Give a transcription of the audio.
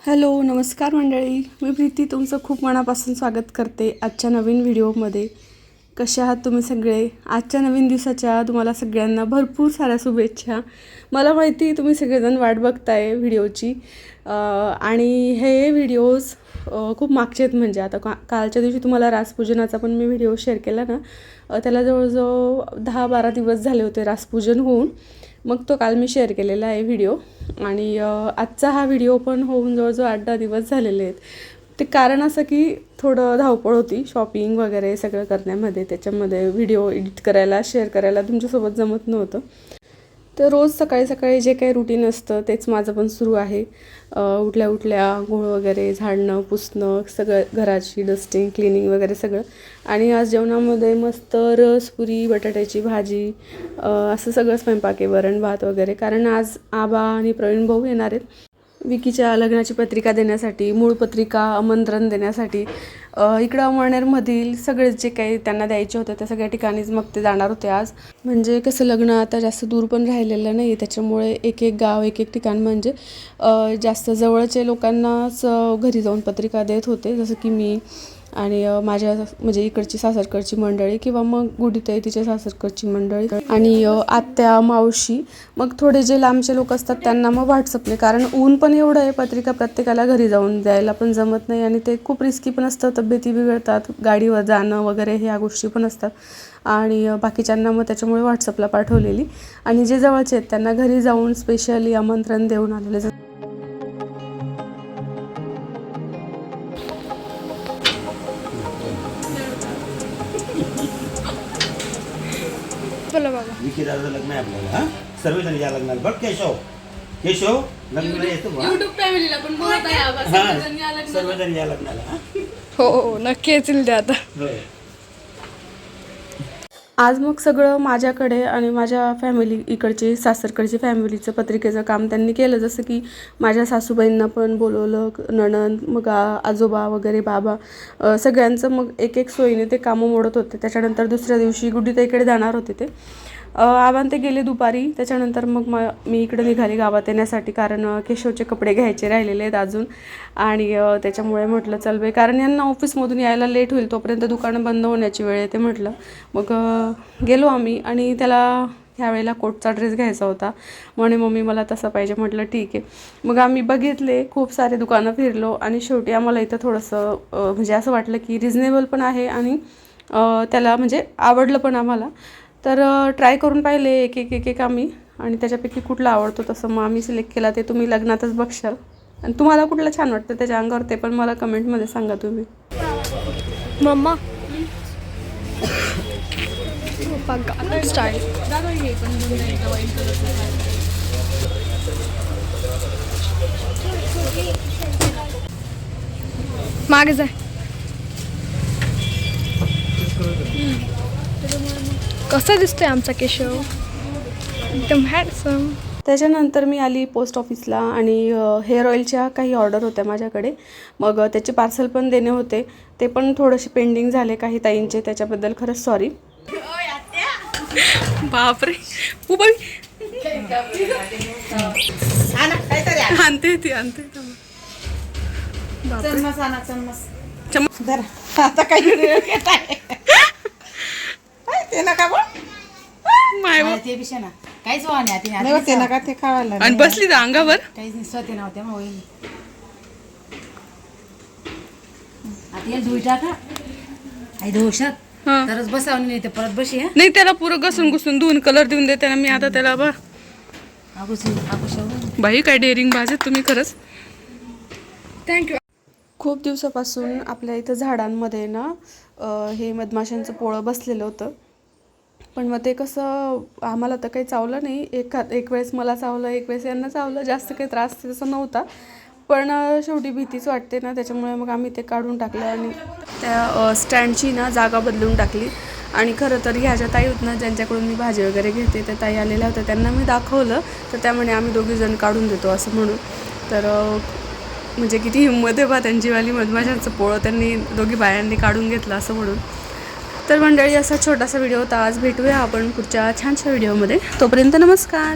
Hello नमस्कार मंडळी, मी प्रीती तुमचं खूप मनापासून स्वागत करते आजच्या नवीन व्हिडिओमध्ये. कसे आहात तुम्ही सगळे? आजच्या नवीन दिवसाच्या तुम्हाला सगळ्यांना भरपूर साऱ्या शुभेच्छा. मला माहिती तुम्ही सगळेजण वाट बघताय व्हिडिओची आणि हे व्हिडिओज खूप मागचे आहेत. म्हणजे आता कालच्या दिवशी तुम्हाला रासपूजनाचा पण मी व्हिडिओ शेअर केला ना, त्याला जवळजवळ 10-12 दिवस झाले होते रासपूजन होऊन. मग तो काल मी शेअर केलेला आहे व्हिडिओ आणि आजचा हा व्हिडिओ पण होऊन जवळजवळ 8-10 दिवस झालेले आहेत. ते कारण असं की थोडं धावपळ होती शॉपिंग वगैरे सगळं करण्यामध्ये, त्याच्यामध्ये व्हिडिओ एडिट करायला शेअर करायला तुमच्यासोबत जमत नव्हतं. तर रोज सकाळी सकाळी जे काही रुटीन असतं तेच माझं पण सुरू आहे. उठल्या उठल्या आंघोळ वगैरे, झाडणं पुसणं, सगळं घराची डस्टिंग क्लिनिंग वगैरे सगळं. आणि आज जेवणामध्ये मस्त रस, पुरी, बटाट्याची भाजी, असं सगळं स्वयंपाक आहे, वरण भात वगैरे. कारण आज आबा आणि प्रवीण भाऊ येणार आहेत विकीच्या लग्नाची पत्रिका देण्यासाठी, मूळ पत्रिका आमंत्रण देण्यासाठी. इकडं अमळनेरमधील सगळे जे काही त्यांना द्यायचे होते त्या सगळ्या ठिकाणीच मग ते जाणार होते आज. म्हणजे कसं लग्न आता जास्त दूर पण राहिलेलं नाही, त्याच्यामुळे एक एक गाव एक एक ठिकाण म्हणजे जास्त जवळचे लोकांनाच घरी जाऊन पत्रिका देत होते, जसं की मी आणि माझ्या म्हणजे इकडची सासरकडची मंडळी किंवा मग गुडीताई तिच्या सासरकडची मंडळी आणि आत्या मावशी. मग थोडे जे लांबचे लोक असतात त्यांना मग व्हॉट्सअपने, कारण ऊन पण एवढं आहे, पत्रिका प्रत्येकाला घरी जाऊन द्यायला पण जमत नाही आणि ते खूप रिस्की पण असतं, तब्येती बिघडतात, गाडीवर जाणं वगैरे ह्या गोष्टी पण असतात. आणि बाकीच्यांना मग त्याच्यामुळे व्हॉट्सअपला पाठवलेली आणि जे जवळचे आहेत त्यांना घरी जाऊन स्पेशली आमंत्रण देऊन आलेले. विकी दादाचं लग्न आहे आपल्याला. हा सर्वजण या लग्नाला. बघ केशव लग्नाला येतो बा. YouTube फॅमिलीला पण बोलत आहे आबा, सर्वजण या लग्नाला. हो नक्की येतील ते आता. आज मग सगळं माझ्याकडे आणि माझ्या फॅमिली इकडचे सासरकडचे फॅमिलीचं पत्रिकेचं काम त्यांनी केलं. जसं की माझ्या सासूबाईंना पण बोलवलं, नणंद, मग आजोबा वगैरे, बाबा, सगळ्यांचं मग एक एक सोयीने ते कामं मोडत होते. त्याच्यानंतर दुसऱ्या दिवशी गुड्डीताईकडे जाणार होते ते. आबान ते गेले दुपारी. त्याच्यानंतर मग मी इकडे निघाली गावात येण्यासाठी, कारण केशवचे कपडे घ्यायचे राहिलेले आहेत अजून. आणि त्याच्यामुळे म्हटलं चल बाई, कारण यांना ऑफिसमधून यायला लेट होईल, तोपर्यंत दुकानं बंद होण्याची वेळ येते म्हटलं. मग गेलो आम्ही आणि त्याला ह्यावेळेला कोटचा ड्रेस घ्यायचा होता. म्हणे मम्मी मला तसं पाहिजे. म्हटलं ठीक आहे. मग आम्ही बघितले, खूप सारे दुकानं फिरलो आणि शेवटी आम्हाला इथं थोडंसं म्हणजे असं वाटलं की रिजनेबल पण आहे आणि त्याला म्हणजे आवडलं पण आम्हाला. तर ट्राय करून पाहिले एक एक आम्ही, आणि त्याच्यापैकी कुठला आवडतो तसं मग आम्ही सिलेक्ट केला. ते तुम्ही लग्नातच बघशाल आणि तुम्हाला कुठलं छान वाटतं त्याच्या अंगावर ते पण मला कमेंटमध्ये सांगा तुम्ही. मम्मा स्टाईल मागे जाय. कसा दिसतोय आमचा केशव, एकदम हँडसम. त्याच्यानंतर मी आली पोस्ट ऑफिसला आणि हेअर ऑइलच्या काही ऑर्डर होत्या माझ्याकडे. मग त्याचे पार्सल पण देणे होते, ते पण थोडेसे पेंडिंग झाले काही ताईंचे, त्याच्याबद्दल खरंच सॉरी. बापरे आणते ती आता काही ते नका ते विषय ना काहीच ते नका ते खावायला आणि बसली तर अंगावर काहीच नाही. स्वते नव्हत्या मग होईल आता धुई टाका आई धुशात तरच बसावून नाही ते परत बशी. नाही, त्याला पुरं घुसून धुवून कलर देऊन देते ना मी आता त्याला. बा बाई काय डेअरिंग बाजत तुम्ही खरंच. थँक्यू. खूप दिवसापासून आपल्या इथं झाडांमध्ये ना हे मधमाशांचं पोळं बसलेलं होतं, पण मग ते कसं आम्हाला तर काही चावलं नाही. एक वेळेस मला चावलं, एक वेळेस यांना चावलं. जास्त काही त्रास तसं नव्हता, पण शेवटी भीतीच वाटते ना, त्याच्यामुळे मग आम्ही ते काढून टाकलं आणि त्या स्टँडची ना जागा बदलून टाकली. आणि खरं तर ह्या ज्या ताई होत ना ज्यांच्याकडून मी भाजी वगैरे घेते, त्या ताई आलेल्या होत्या, त्यांना मी दाखवलं तर त्यामुळे आम्ही दोघीजण काढून देतो असं म्हणून. तर म्हणजे किती हिंमत आहे बा त्यांचीवाली, मधमाशांचं पोळं त्यांनी दोघी बायांनी काढून घेतलं असं म्हणून. तर मंडळी असा छोटासा व्हिडिओ होता आज. भेटूया आपण पुढच्या छानशा व्हिडिओमध्ये. तोपर्यंत नमस्कार.